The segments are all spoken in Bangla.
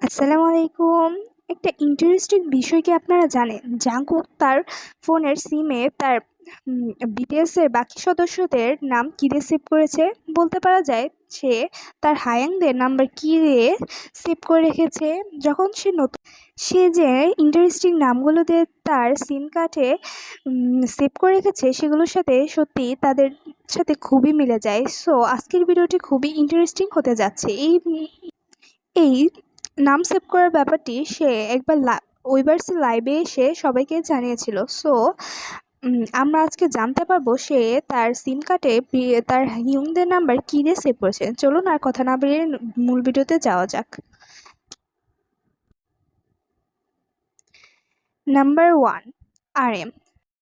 আসসালামু আলাইকুম। একটা ইন্টারেস্টিং বিষয় কি আপনারা জানেন? জাংকুক তার ফোনের সিমে তার বিটিএসের বাকি সদস্যদের নাম কী দিয়ে সেভ করেছে? বলতে পারা যায় সে তার হায়াংদের নাম্বার কী দিয়ে সেভ করে রেখেছে। যখন সে যে ইন্টারেস্টিং নামগুলো দিয়ে তার সিম কার্ডে সেভ করে রেখেছে সেগুলোর সাথে সত্যি তাদের সাথে খুবই মিলে যায়। সো আজকের ভিডিওটি খুবই ইন্টারেস্টিং হতে যাচ্ছে। এই নাম সেভ করার ব্যাপারটি সে একবার ওইভার্সি লাইভে এসে সবাইকে জানিয়েছিল। সো আমরা আজকে জানতে পারবো সে তার সিম কার্ডে তার হিউংদের নাম্বার কী দিয়ে সেভ করেছে। চলুন আর কথা না বেরিয়ে মূল ভিডিওতে যাওয়া যাক। নাম্বার 1, RM,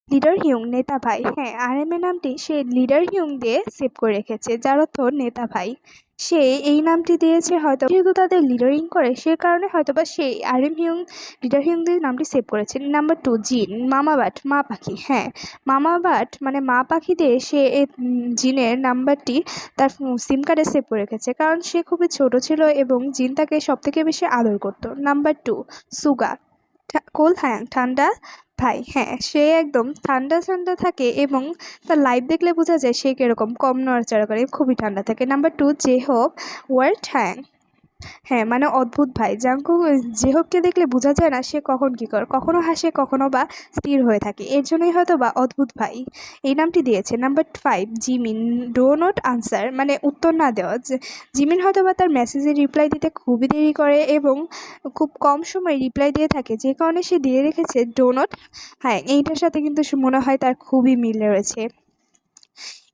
লিডার হিউং, নেতা ভাই। হ্যাঁ, RM এর নামটি সে লিডার হিউং দিয়ে সেভ করে রেখেছে, যার অর্থ নেতা ভাই। সে এই নামটি দিয়েছে হয়তো যেহেতু তাদের লিডারিং করে, সে কারণে হয়তোবা সে RM হিউং, লিডার হিউং দিয়ে নামটি সেভ করেছে। নাম্বার 2, জিন, মামা বাট, মা পাখি। হ্যাঁ, মামা বাট মানে মা পাখি দিয়ে সে এই জিনের নাম্বারটি তার সিম কার্ডে সেভ করে রেখেছে, কারণ সে খুবই ছোট ছিল এবং জিন তাকে সবথেকে বেশি আদর করত। নাম্বার 2, সুগা, কোল হায়াং, ঠান্ডা ভাই। হ্যাঁ, সে একদম ঠান্ডা ঠান্ডা থাকে এবং তার লাইভ দেখলে বোঝা যায় সে কীরকম, কম নড়াচড়া করে, খুবই ঠান্ডা থাকে। নাম্বার 2, জেহোক, ওয়ার্ল্ড হ্যাং। হ্যাঁ, মানে অদ্ভুত ভাই। জাংকুক জেহোককে দেখলে বোঝা যায় না সে কখন কী করে, কখনো হাসে কখনো বা স্থির হয়ে থাকে, এর জন্যই হয়তো বা অদ্ভুত ভাই এই নামটি দিয়েছে। Number 5, Jimin, do not answer, মানে উত্তর না দেওয়া। জিমিন হয়তো বা তার মেসেজে রিপ্লাই দিতে খুবই দেরি করে এবং খুব কম সময় রিপ্লাই দিয়ে থাকে, যে কারণে সে দিয়ে রেখেছে ডো নট। হ্যাঁ, এইটার সাথে কিন্তু মনে হয় তার খুবই মিল রয়েছে।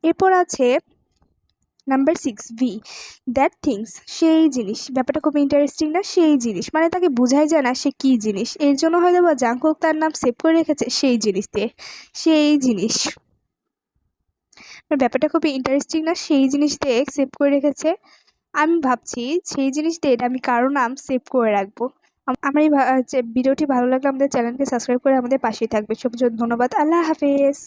এরপর আছে নাম্বার 6, ভি, দ্যাট থিংস, সেই জিনিস। ব্যাপারটা খুব ইন্টারেস্টিং না? সেই জিনিস মানে তাকে বোঝাই যায় না সে কী জিনিস, এর জন্য হয়তো বা জাংকুক তার নাম সেভ করে রেখেছে সেই জিনিস দিয়ে। সেই জিনিস ব্যাপারটা খুবই ইন্টারেস্টিং না? সেই জিনিস দিয়ে সেভ করে রেখেছে। আমি ভাবছি সেই জিনিস দিয়ে এটা আমি কারো নাম সেভ করে রাখবো। আমার এই ভিডিওটি ভালো লাগলে আমাদের চ্যানেলকে সাবস্ক্রাইব করে আমাদের পাশেই থাকবে। সব ধন্যবাদ। আল্লাহ হাফেজ।